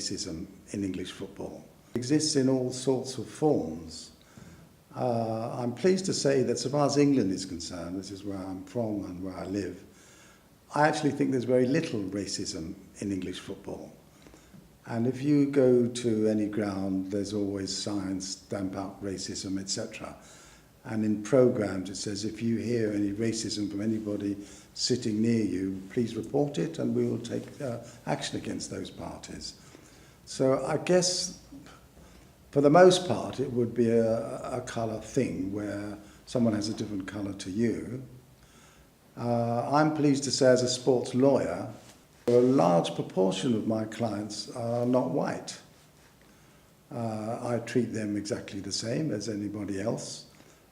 racism in English football. It exists in all sorts of forms. I'm pleased to say that so far as England is concerned, this is where I'm from and where I live, I actually think there's very little racism in English football. And if you go to any ground, there's always signs, stamp out racism, etc. And in programs it says, if you hear any racism from anybody sitting near you, please report it and we will take action against those parties. So I guess for the most part it would be a colour thing where someone has a different colour to you. I'm pleased to say as a sports lawyer, a large proportion of my clients are not white. I treat them exactly the same as anybody else.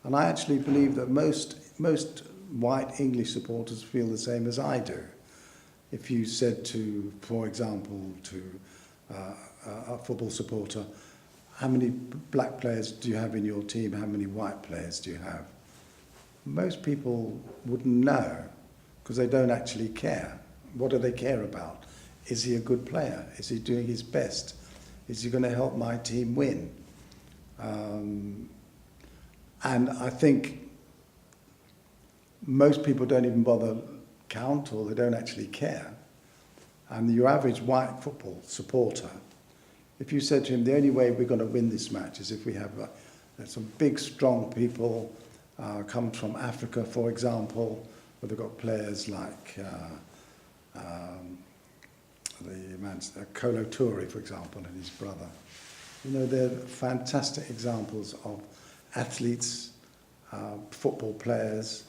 And I actually believe that most white English supporters feel the same as I do. If you said to, for example, to a football supporter, how many black players do you have in your team? How many white players do you have? Most people wouldn't know because they don't actually care. What do they care about? Is he a good player? Is he doing his best? Is he going to help my team win? And I think most people don't even bother count, or they don't actually care. And your average white football supporter, if you said to him, the only way we're going to win this match is if we have some big, strong people come from Africa, for example, where they've got players like Kolo Toure, for example, and his brother. You know, they're fantastic examples of athletes, football players,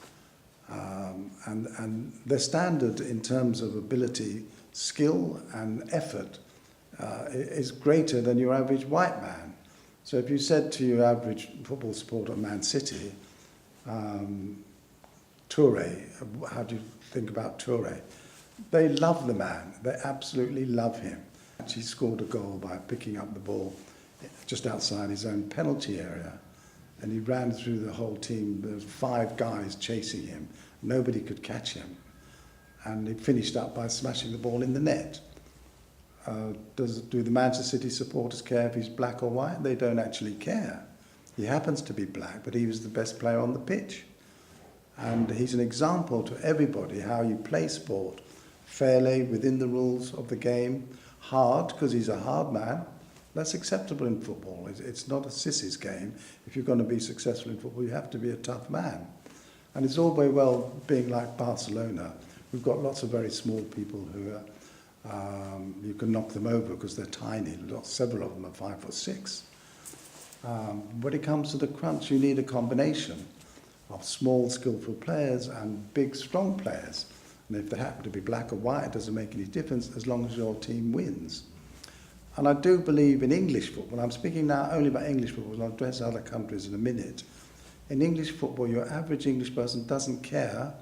and their standard in terms of ability, skill and effort is greater than your average white man. So if you said to your average football supporter at Man City, Toure, how do you think about Toure? They love the man, they absolutely love him. He scored a goal by picking up the ball just outside his own penalty area, and he ran through the whole team. There was 5 guys chasing him, nobody could catch him, and he finished up by smashing the ball in the net. Do the Manchester City supporters care if he's black or white? They don't actually care. He happens to be black, but he was the best player on the pitch. And he's an example to everybody how you play sport fairly within the rules of the game, hard, because he's a hard man. That's acceptable in football. It's not a sissy's game. If you're going to be successful in football, you have to be a tough man. And it's all very well being like Barcelona. We've got lots of very small people who are, you can knock them over because they're tiny. Several of them are 5'6". When it comes to the crunch, you need a combination of small, skillful players and big, strong players. And if they happen to be black or white, it doesn't make any difference as long as your team wins. And I do believe in English football. I'm speaking now only about English football, and I'll address other countries in a minute. In English football, your average English person doesn't care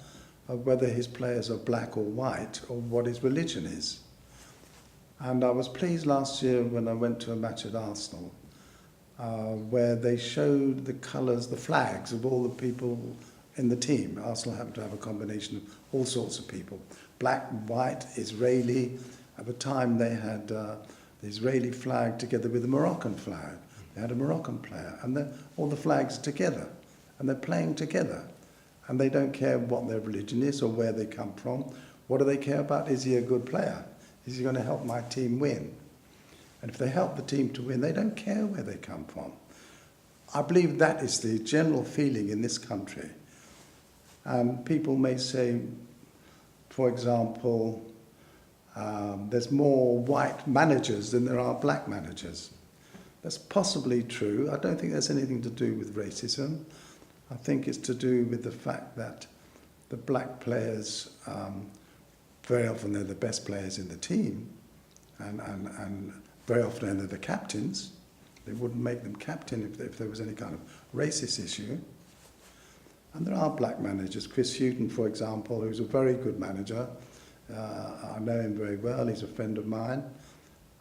whether his players are black or white or what his religion is. And I was pleased last year when I went to a match at Arsenal, where they showed the colours, the flags of all the people in the team. Arsenal happened to have a combination of all sorts of people. Black, white, Israeli. At the time they had the Israeli flag together with the Moroccan flag. They had a Moroccan player, and all the flags are together, and they're playing together. And they don't care what their religion is or where they come from. What do they care about? Is he a good player? Is he going to help my team win? And if they help the team to win, they don't care where they come from. I believe that is the general feeling in this country. And people may say, for example, there's more white managers than there are black managers. That's possibly true. I don't think there's anything to do with racism. I think it's to do with the fact that the black players, very often they're the best players in the team, and very often they're the captains. They wouldn't make them captain if there was any kind of racist issue. And there are black managers. Chris Hughton, for example, who's a very good manager. I know him very well. He's a friend of mine.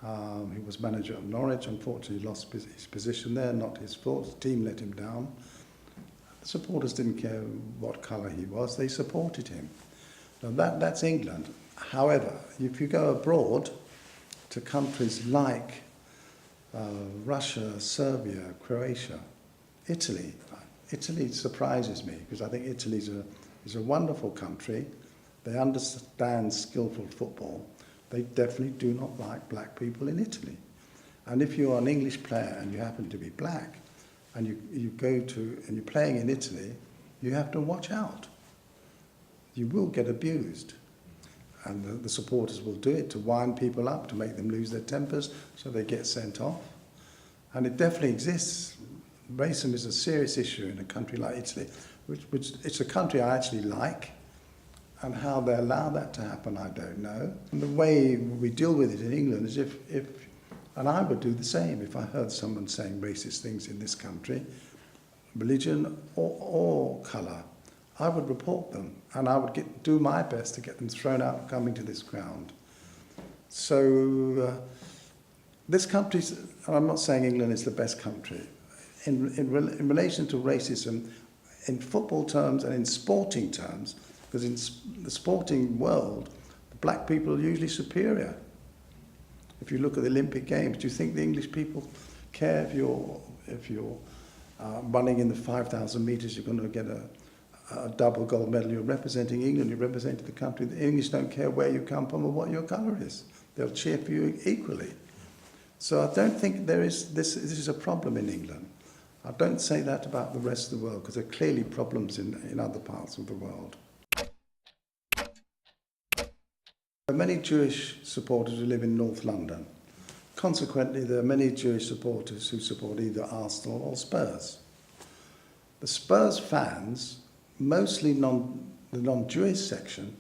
He was manager of Norwich. Unfortunately, he lost his position there. Not his fault. The team let him down. The supporters didn't care what colour he was. They supported him. Now that's England. However, if you go abroad, to countries like Russia, Serbia, Croatia, Italy. Italy surprises me because I think Italy is a wonderful country. They understand skillful football. They definitely do not like black people in Italy. And if you're an English player and you happen to be black and you go to, and you're playing in Italy, you have to watch out. You will get abused. And the supporters will do it to wind people up, to make them lose their tempers, so they get sent off. And it definitely exists. Racism is a serious issue in a country like Italy, which it's a country I actually like. And how they allow that to happen, I don't know. And the way we deal with it in England is and I would do the same if I heard someone saying racist things in this country, religion or colour, I would report them, and I would do my best to get them thrown out of coming to this ground. So this country, and I'm not saying England is the best country, in relation to racism, in football terms and in sporting terms, because in the sporting world, the black people are usually superior. If you look at the Olympic Games, do you think the English people care if you're running in the 5,000 metres, you're going to get a double gold medal? You're representing England, you're representing the country. The English don't care where you come from or what your colour is. They'll cheer for you equally. So I don't think this is a problem in England. I don't say that about the rest of the world, because there are clearly problems in other parts of the world. There are many Jewish supporters who live in North London. Consequently, there are many Jewish supporters who support either Arsenal or Spurs. The Spurs fans, mostly the non-Jewish section,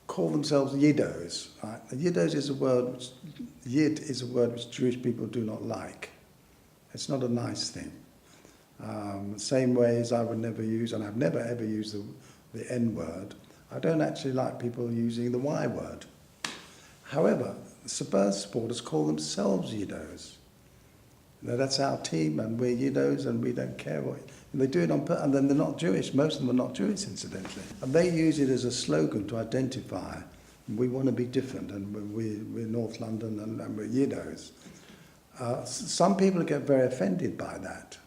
call themselves Yiddos. Right? Yiddos is a word Yid is a word which Jewish people do not like. It's not a nice thing. Same way as I would never use, and I've never ever used the N-word, I don't actually like people using the Y word. However, the Spurs supporters call themselves Yiddos. Now, that's our team, and we're Yiddos, and we don't care what... And they do it on purpose, and then they're not Jewish. Most of them are not Jewish, incidentally. And they use it as a slogan to identify. We want to be different, and we're North London, and we're Yiddos. Some people get very offended by that.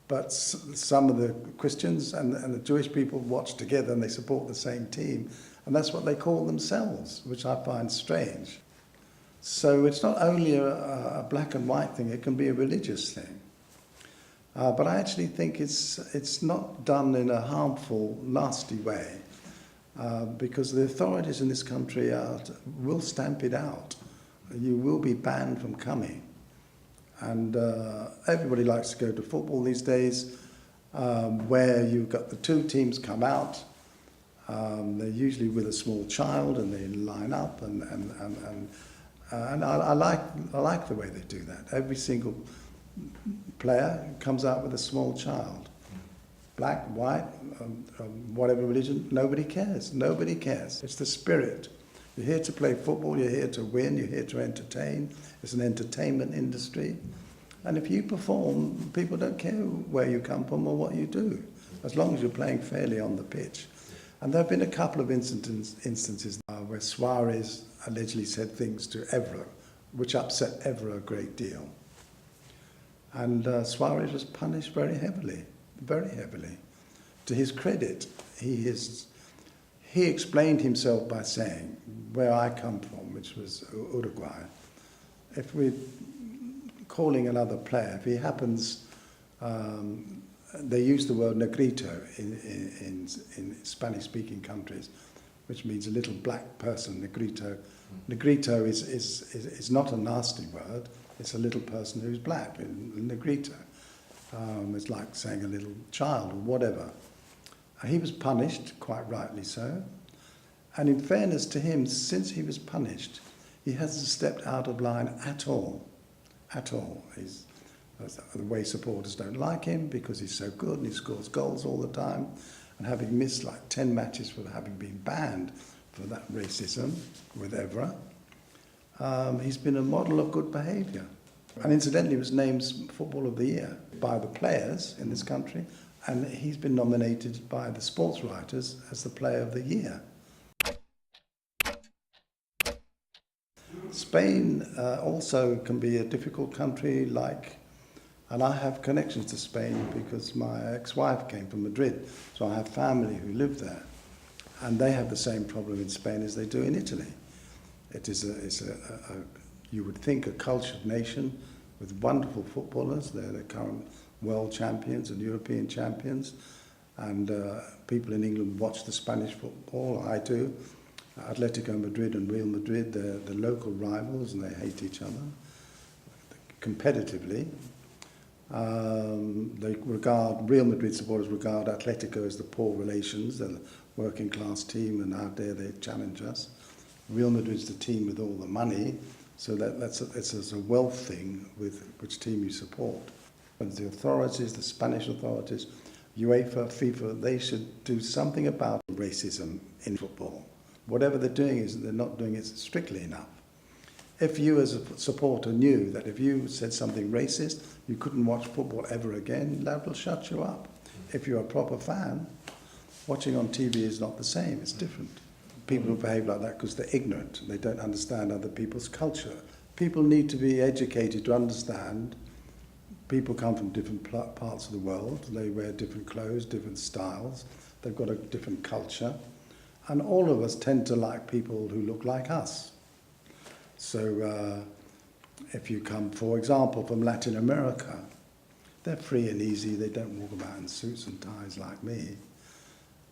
But some of the Christians and the Jewish people watch together and they support the same team. And that's what they call themselves, which I find strange. So it's not only a black and white thing, it can be a religious thing. But I actually think it's not done in a harmful, nasty way, because the authorities in this country will stamp it out. You will be banned from coming. And everybody likes to go to football these days, where you've got the two teams come out. They're usually with a small child, and they line up, and I like the way they do that. Every single player comes out with a small child, black, white, whatever religion. Nobody cares. Nobody cares. It's the spirit. You're here to play football, you're here to win, you're here to entertain. It's an entertainment industry. And if you perform, people don't care where you come from or what you do, as long as you're playing fairly on the pitch. And there have been a couple of instances where Suarez allegedly said things to Evra, which upset Evra a great deal. And Suarez was punished very heavily. To his credit, he explained himself by saying, where I come from, which was Uruguay, if we're calling another player, if he happens, they use the word negrito in Spanish-speaking countries, which means a little black person, negrito. Negrito is not a nasty word, it's a little person who's black, negrito. It's like saying a little child or whatever. He was punished, quite rightly so. And in fairness to him, since he was punished, he hasn't stepped out of line at all. At all. The way supporters don't like him because he's so good and he scores goals all the time. And having missed like 10 matches for having been banned for that racism with Evra, he's been a model of good behaviour. And incidentally, he was named Football of the Year by the players in this country. And he's been nominated by the sports writers as the Player of the Year. Spain also can be a difficult country, and I have connections to Spain because my ex-wife came from Madrid, so I have family who live there, and they have the same problem in Spain as they do in Italy. It's you would think a cultured nation with wonderful footballers. They're the current world champions and European champions, and people in England watch the Spanish football. I do. Atletico Madrid and Real Madrid, they're the local rivals and they hate each other competitively. Real Madrid supporters regard Atletico as the poor relations, they're the working class team, and out there they challenge us. Real Madrid's the team with all the money, so it's a wealth thing with which team you support. But the authorities, the Spanish authorities, UEFA, FIFA, they should do something about racism in football. Whatever they're doing they're not doing it strictly enough. If you as a supporter knew that if you said something racist, you couldn't watch football ever again, that will shut you up. If you're a proper fan, watching on TV is not the same, it's different. People who behave like that because they're ignorant, they don't understand other people's culture. People need to be educated to understand people come from different parts of the world, they wear different clothes, different styles, they've got a different culture. And all of us tend to like people who look like us. So if you come, for example, from Latin America, they're free and easy, they don't walk about in suits and ties like me.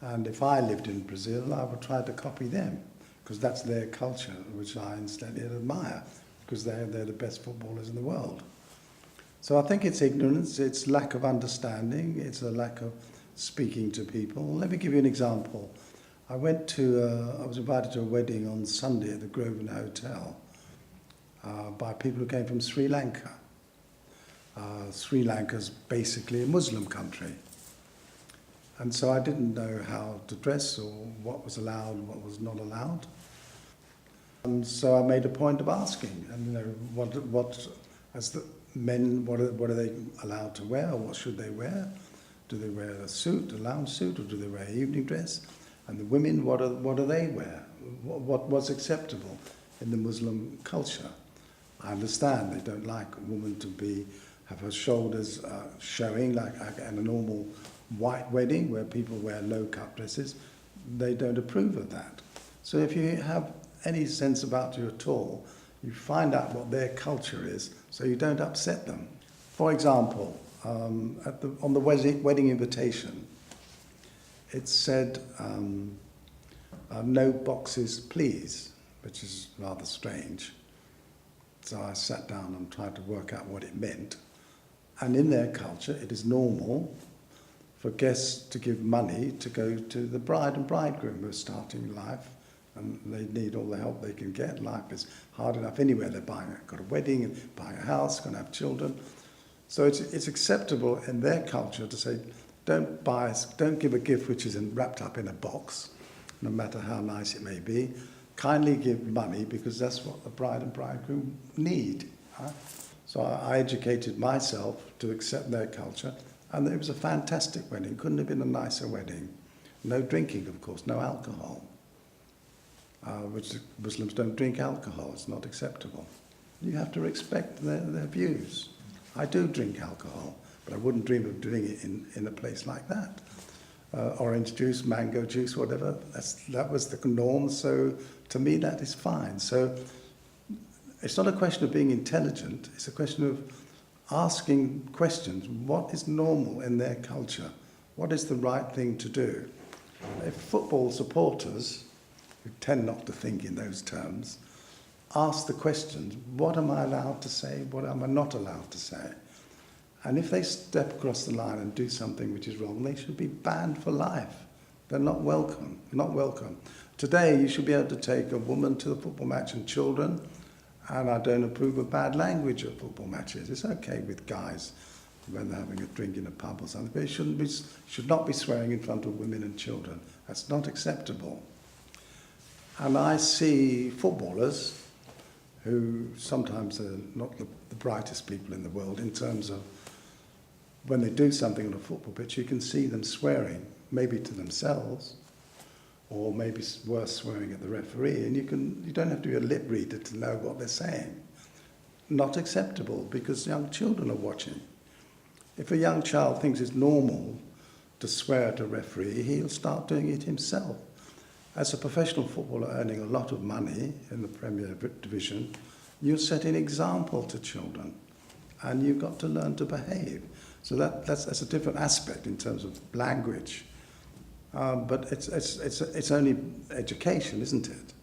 And if I lived in Brazil, I would try to copy them, because that's their culture, which I instead admire, because they're the best footballers in the world. So I think it's ignorance, it's lack of understanding, it's a lack of speaking to people. Let me give you an example. I was invited to a wedding on Sunday at the Grosvenor Hotel by people who came from Sri Lanka. Sri Lanka's basically a Muslim country. And so I didn't know how to dress or what was allowed and what was not allowed. And so I made a point of asking, and what as the men, what are they allowed to wear, or what should they wear? Do they wear a suit, a lounge suit, or do they wear an evening dress? And the women, what do they wear? What's acceptable in the Muslim culture? I understand they don't like a woman to have her shoulders showing like in a normal white wedding where people wear low-cut dresses. They don't approve of that. So if you have any sense about you at all, you find out what their culture is so you don't upset them. For example, on the wedding invitation, it said, no boxes please, which is rather strange. So I sat down and tried to work out what it meant. And in their culture, it is normal for guests to give money to go to the bride and bridegroom who are starting life, and they need all the help they can get. Life is hard enough anywhere. They're got a wedding, buying a house, going to have children. So it's acceptable in their culture to say, don't give a gift which is wrapped up in a box, no matter how nice it may be. Kindly give money because that's what the bride and bridegroom need. So I educated myself to accept their culture, and it was a fantastic wedding. Couldn't have been a nicer wedding. No drinking, of course, no alcohol, which Muslims don't drink alcohol. It's not acceptable. You have to respect their views. I do drink alcohol, but I wouldn't dream of doing it in a place like that. Orange juice, mango juice, whatever, that was the norm, so to me that is fine. So it's not a question of being intelligent, it's a question of asking questions. What is normal in their culture? What is the right thing to do? If football supporters, who tend not to think in those terms, ask the questions, what am I allowed to say, what am I not allowed to say? And if they step across the line and do something which is wrong, they should be banned for life. They're not welcome, not welcome. Today, you should be able to take a woman to the football match and children, and I don't approve of bad language at football matches. It's okay with guys when they're having a drink in a pub or something, but it should not be swearing in front of women and children. That's not acceptable. And I see footballers who sometimes are not the brightest people in the world in terms of when they do something on a football pitch, you can see them swearing, maybe to themselves, or maybe worse, swearing at the referee, and you don't have to be a lip reader to know what they're saying. Not acceptable, because young children are watching. If a young child thinks it's normal to swear at a referee, he'll start doing it himself. As a professional footballer earning a lot of money in the Premier Division, you set an example to children, and you've got to learn to behave. So that's a different aspect in terms of language. But it's only education, isn't it?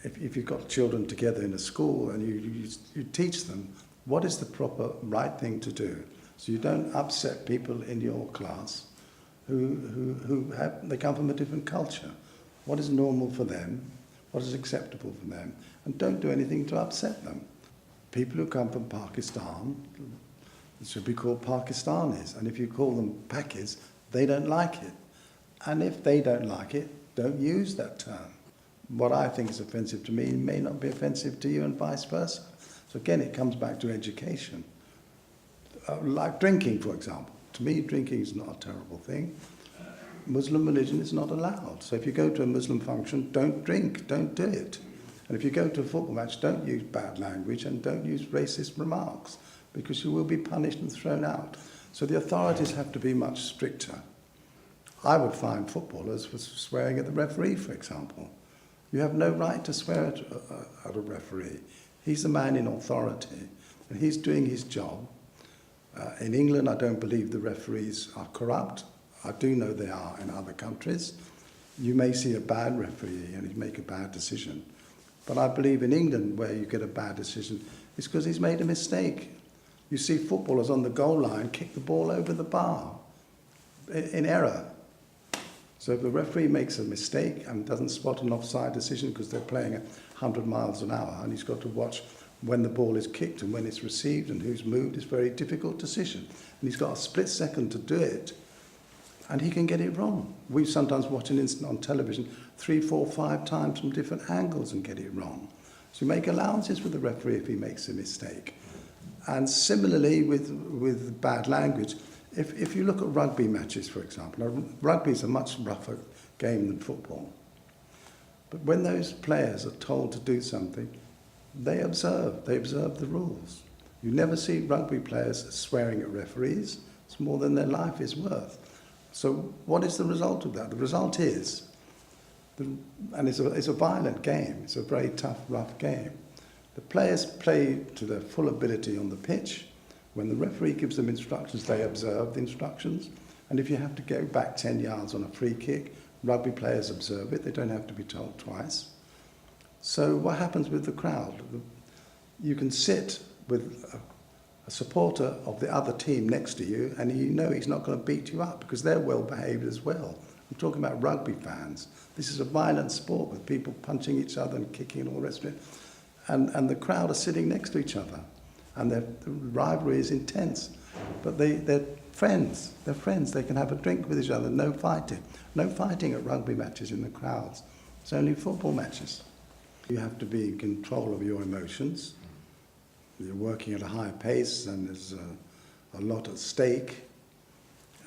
If you've got children together in a school and you teach them what is the proper right thing to do, so you don't upset people in your class they come from a different culture. What is normal for them? What is acceptable for them? And don't do anything to upset them. People who come from Pakistan should be called Pakistanis, and if you call them Pakis, they don't like it. And if they don't like it, don't use that term. What I think is offensive to me may not be offensive to you, and vice versa. So again, it comes back to education. Like drinking, for example. To me, drinking is not a terrible thing. Muslim religion is not allowed. So if you go to a Muslim function, don't drink, don't do it. And if you go to a football match, don't use bad language and don't use racist remarks, because you will be punished and thrown out. So the authorities have to be much stricter. I would fine footballers for swearing at the referee, for example. You have no right to swear at a referee. He's the man in authority, and he's doing his job. In England, I don't believe the referees are corrupt. I do know they are in other countries. You may see a bad referee and he'd make a bad decision. But I believe in England, where you get a bad decision, it's because he's made a mistake. You see footballers on the goal line kick the ball over the bar in error. So if the referee makes a mistake and doesn't spot an offside decision because they're playing 100 miles an hour, and he's got to watch when the ball is kicked and when it's received and who's moved, it's a very difficult decision. And he's got a split second to do it, and he can get it wrong. We sometimes watch an incident on television 3, 4, 5 times from different angles and get it wrong. So you make allowances for the referee if he makes a mistake. And similarly with bad language, if you look at rugby matches, for example, now, rugby is a much rougher game than football. But when those players are told to do something, they observe the rules. You never see rugby players swearing at referees. It's more than their life is worth. So what is the result of that? The result is, and it's a violent game, it's a very tough, rough game. The players play to their full ability on the pitch. When the referee gives them instructions, they observe the instructions. And if you have to go back 10 yards on a free kick, rugby players observe it. They don't have to be told twice. So what happens with the crowd? You can sit with a supporter of the other team next to you, and you know he's not going to beat you up because they're well behaved as well. I'm talking about rugby fans. This is a violent sport with people punching each other and kicking and all the rest of it. And the crowd are sitting next to each other, and the rivalry is intense. But they're friends. They're friends. They can have a drink with each other. No fighting. No fighting at rugby matches in the crowds. It's only football matches. You have to be in control of your emotions. You're working at a high pace and there's a lot at stake.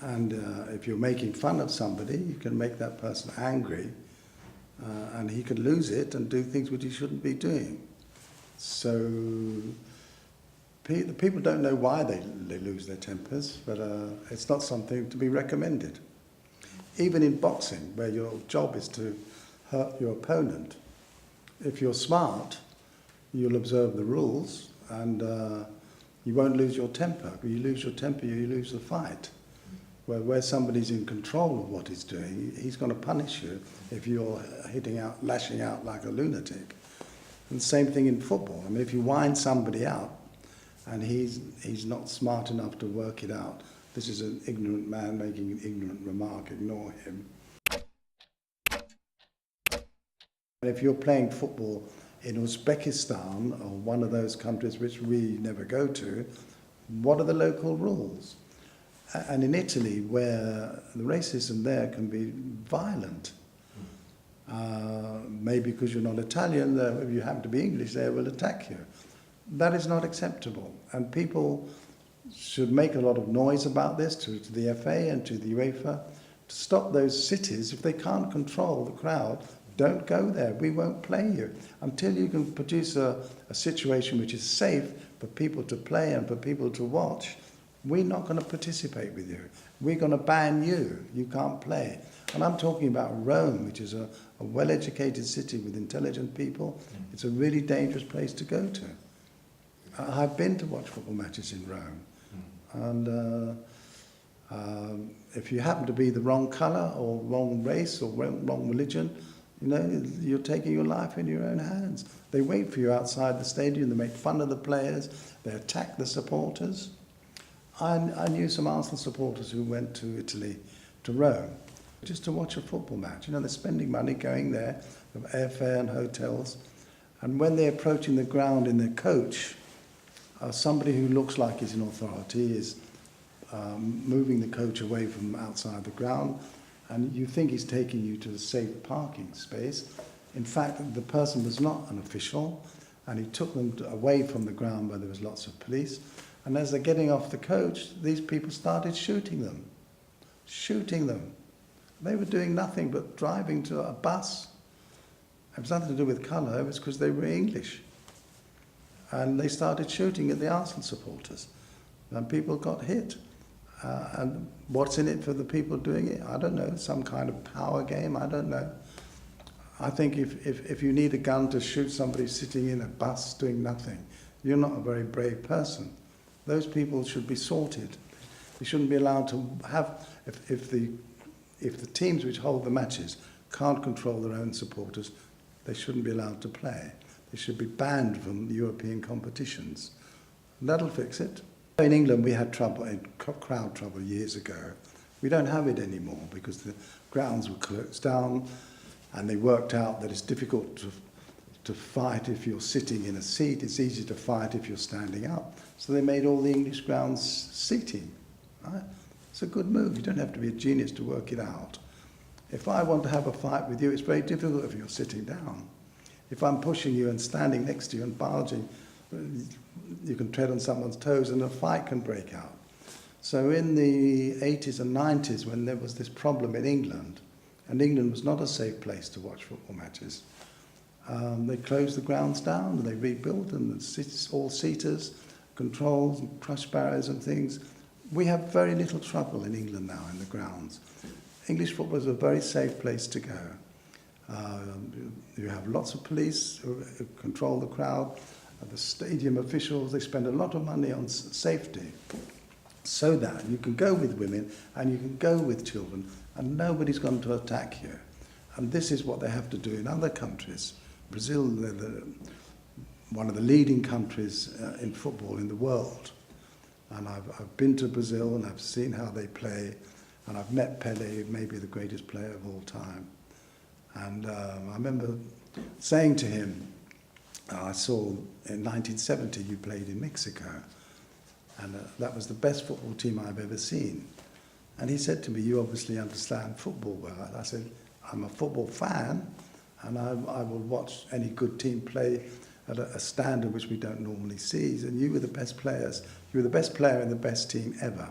And if you're making fun of somebody, you can make that person angry and he could lose it and do things which he shouldn't be doing. So the people don't know why they lose their tempers, but it's not something to be recommended. Even in boxing, where your job is to hurt your opponent, if you're smart, you'll observe the rules and you won't lose your temper. If you lose your temper, you lose the fight. Where somebody's in control of what he's doing, he's going to punish you if you're lashing out like a lunatic. And the same thing in football. I mean, if you wind somebody out and he's not smart enough to work it out, this is an ignorant man making an ignorant remark, ignore him. If you're playing football in Uzbekistan or one of those countries which we never go to, what are the local rules? And in Italy, where the racism there can be violent, maybe because you're not Italian, if you happen to be English, they will attack you. That is not acceptable. And people should make a lot of noise about this to the FA and to the UEFA, to stop those cities. If they can't control the crowd, don't go there. We won't play you. Until you can produce a situation which is safe for people to play and for people to watch, we're not going to participate with you. We're going to ban you. You can't play. And I'm talking about Rome, which is a well-educated city with intelligent people. It's a really dangerous place to go to. I've been to watch football matches in Rome. And if you happen to be the wrong colour or wrong race or wrong religion, you know, you're taking your life in your own hands. They wait for you outside the stadium. They make fun of the players. They attack the supporters. I knew some Arsenal supporters who went to Italy, to Rome, just to watch a football match. You know, they're spending money going there, from airfare and hotels. And when they're approaching the ground in their coach, somebody who looks like he's in authority is moving the coach away from outside the ground, and you think he's taking you to a safe parking space. In fact, the person was not an official, and he took them away from the ground where there was lots of police. And as they're getting off the coach, these people started shooting them. Shooting them. They were doing nothing but driving to a bus. It was nothing to do with colour, it was because they were English. And they started shooting at the Arsenal supporters. And people got hit. And what's in it for the people doing it? I don't know. Some kind of power game? I don't know. I think if you need a gun to shoot somebody sitting in a bus doing nothing, you're not a very brave person. Those people should be sorted. You shouldn't be allowed to have... If the teams which hold the matches can't control their own supporters, they shouldn't be allowed to play. They should be banned from European competitions. And that'll fix it. In England, we had crowd trouble years ago. We don't have it anymore because the grounds were closed down, and they worked out that it's difficult to fight if you're sitting in a seat. It's easy to fight if you're standing up. So they made all the English grounds seating. Right? It's a good move. You don't have to be a genius to work it out. If I want to have a fight with you, it's very difficult if you're sitting down. If I'm pushing you and standing next to you and barging, you can tread on someone's toes and a fight can break out. So in the 80s and 90s, when there was this problem in England, and England was not a safe place to watch football matches, they closed the grounds down and they rebuilt them, and all seaters, controls and crush barriers and things. We have very little trouble in England now in the grounds. English football is a very safe place to go. You have lots of police who control the crowd. The stadium officials, they spend a lot of money on safety so that you can go with women and you can go with children and nobody's going to attack you. And this is what they have to do in other countries. Brazil, they're one of the leading countries in football in the world. And I've been to Brazil and I've seen how they play, and I've met Pelé, maybe the greatest player of all time. And I remember saying to him, I saw in 1970 you played in Mexico, and that was the best football team I've ever seen. And he said to me, you obviously understand football well. I said, I'm a football fan, and I will watch any good team play at a standard which we don't normally see. And you were the best players. You were the best player in the best team ever.